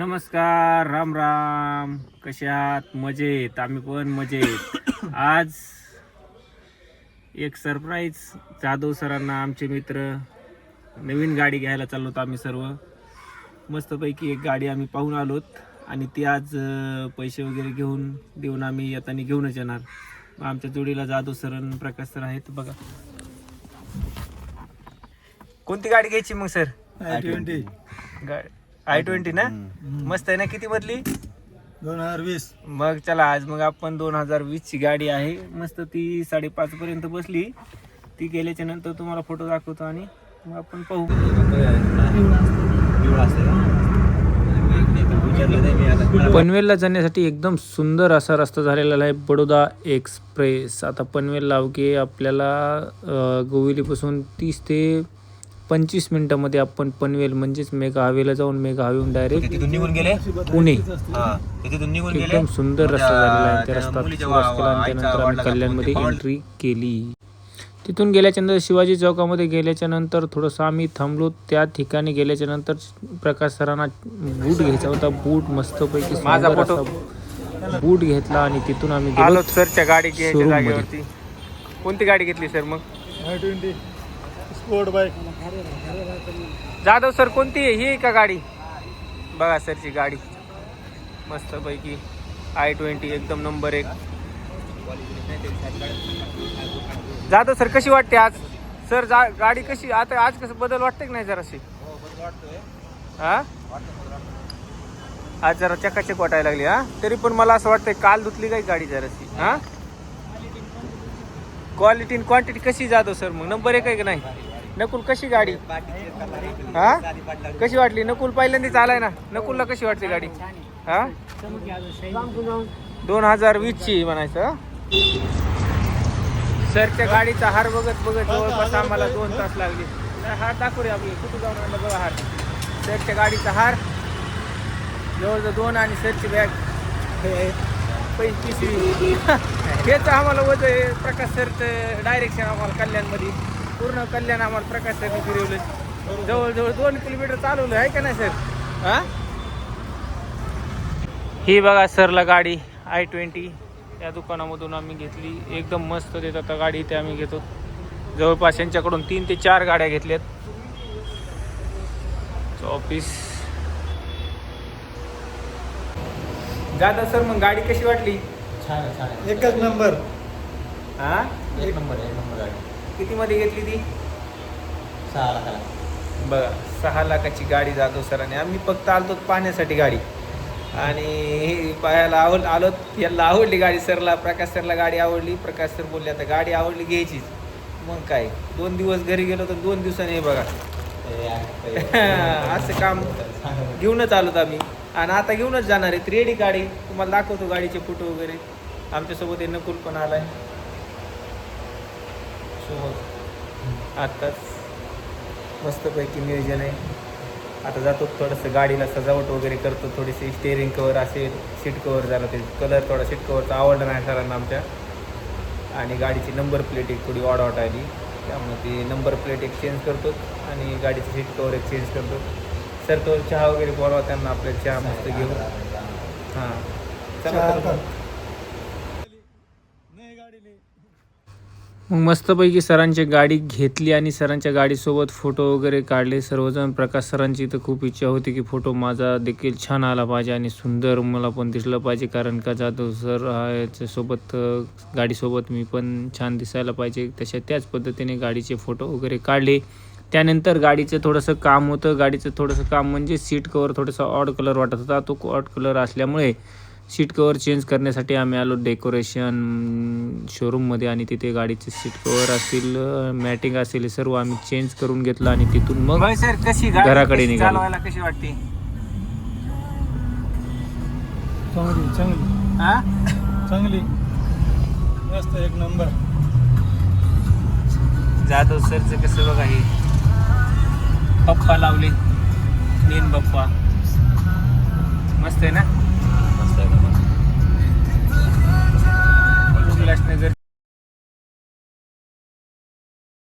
नमस्कार, राम राम. कसे आहात? मजेत. आम्ही पण मजेत. आज एक सरप्राईज जाधव सरांना, आमचे मित्र, नवीन गाडी घ्यायला चाललो होतो आम्ही सर्व. मस्तपैकी एक गाडी आम्ही पाहून आलोत आणि ती आज पैसे वगैरे देऊन आम्ही येताना घेऊनच येणार. आमच्या जोडीला जाधव सर आणि प्रकाश सर आहेत. बघा कोणती गाडी घ्यायची मग सर? i20 i20 ना? मस्त आहे ना? किती मधली? 2020. मग चला, आज मग आपण 2020 ची गाडी आहे. मस्त ती 5:30 पर्यंत बसली. ती गेल्याच्या नंतर तुम्हाला फोटो दाखवतो आणि मग आपण पाहू. पनवेलला जाण्यासाठी एकदम सुंदर असा रस्ता झालेला आहे, बडोदा एक्सप्रेस. आता पनवेल लावके आपल्याला गोविलीपासून 30 ते 25 मिनिटांमध्ये आपण पनवेल म्हणजेच मेगा हायवेला जाऊन मेगा हायवेहून डायरेक्ट निघून गेले पुणे. निघून गेले. एकदम सुंदर रस्ता झालेला आहे. त्या रस्त्यात केला आणि त्यानंतर आम्ही कल्याणमध्ये एंट्री केली. तिथून गेल्याच्या नंतर शिवाजी चौकामध्ये गेल्याच्या नंतर थोडंसं आम्ही थांबलो. त्या ठिकाणी गेल्याच्या नंतर प्रकाश सरांना बूट घ्यायचा होता. बूट मस्तपैकी माझा फोटो बूट घेतला आणि तिथून आम्ही आलो सरच्या गाडी घ्यायच्या जागेवरती. कोणती गाडी घेतली सर मग? i20 sport bike. Jadhav sir कोणती आहे? ही आहे का गाडी? बघा सरची गाडी मस्तपैकी i20 एकदम नंबर 1. जाधव सर कशी वाटते आज सर? गाडी कशी आता आज कसं बदल वाटते की नाही जराशी? हा, आज जरा चकाचक वाटायला लागली. हा, तरी पण मला असं वाटतंय काल धुतली काही गाडी जराशी. हा, क्वालिटी आणि क्वांटिटी कशी जाधव सर? मग नंबर 1 आहे की नाही? नकुल कशी गाडी? हा, कशी वाटली? नकुल पहिल्यांदाच आलाय ना. नकुलला कशी वाटते गाडी? हा, 2020 ची म्हणायचं. सरच्या गाडीचा हार बघत जवळपास आम्हाला 2 तास लागले. हार दाखव रे आपली, कुठे जाऊन आणला बघा हार. सरच्या गाडीचा हार जवळजवळ 2 आणि सरची बॅग 25. हेच आम्हाला वजन आहे. प्रकाश सरचं डायरेक्शन आम्हाला कल्याणमध्ये, पूर्ण कल्याण आम्हाला प्रकाश सरने फिरवलं. जवळजवळ 2 किलोमीटर चालवलं आहे का नाही सर? हा, ही बघा सरला गाडी i20 या दुकानामधून आम्ही घेतली. एकदम मस्त देतात गाडी, ते आम्ही घेतो. जवळपास यांच्याकडून 3 ते 4 गाड्या घेतल्यात. ऑफिस जाधव सर, मग गाडी कशी वाटली? छान. एकच नंबर. हा, एक नंबर गाडी. किती मध्ये घेतली ती? 6 लाखाला. बघा 6 लाखाची गाडी जाधव सरांनी. आम्ही फक्त आलतो पाहण्यासाठी गाडी आणि पाहायला आलो. याला आवडली गाडी सरला, प्रकाश सरला गाडी आवडली. प्रकाश सर बोलले आता गाडी आवडली घ्यायचीच. मग काय 2 दिवस घरी गेलो तर 2 दिवसांनी हे बघा असं काम घेऊनच आलोत आम्ही आणि आता घेऊनच जाणार आहे. रेडी गाडी तुम्हाला दाखवतो, गाडीचे फोटो वगैरे. आमच्यासोबत हे नकुल पण आलाय आत्ताच. मस्तपैकी नियोजन आहे. आता जातो थोडंसं गाडीला सजावट वगैरे करतो. थोडीशी स्टेअरिंग कवर असेल, सीट कवर झालं ते कलर थोडा सीट कवरचा आवडला नाही सरांना आमच्या. आणि गाडीची नंबर प्लेट एक थोडी ऑड आली, त्यामुळे ती नंबर प्लेट एक चेंज करतो आणि गाडीची सीट कवर एक चेंज करतो. सर तो चहा वगैरे बोलवा त्यांना, आपल्याला चहा मस्त घेऊन. हां, चला. मग मस्तपैकी सरांची गाडी घेतली आणि सरांच्या गाडीसोबत फोटो वगैरे काढले सर्वजण. प्रकाश सरांची तर खूप इच्छा होती की फोटो माझा देखील छान आला पाहिजे आणि सुंदर मला पण दिसलं पाहिजे, कारण का जाधव सर याच्यासोबत गाडीसोबत मी पण छान दिसायला पाहिजे. त्याच पद्धतीने गाडीचे फोटो वगैरे काढले. त्यानंतर गाडीचं थोडंसं काम होतं. गाडीचं थोडंसं काम म्हणजे सीट कवर थोडासा ऑड कलर वाटत होता. तो ऑड कलर असल्यामुळे सीट कवर चेंज करण्यासाठी आम्ही आलो डेकोरेशन शोरूममध्ये आणि तिथे गाडीचे सीट कवर असतील, मॅटिंग असेल, सर्व आम्ही चेंज करून घेतलं आणि तिथून मग सर कशी घराकडे निघालो. कशी वाटते? चांगली मस्त एक नंबर. जाधव सरचं कसं बघा, हे पप्पा लावले, मेन पप्पा मस्त आहे ना. मस्त आहे. उल्हासनगर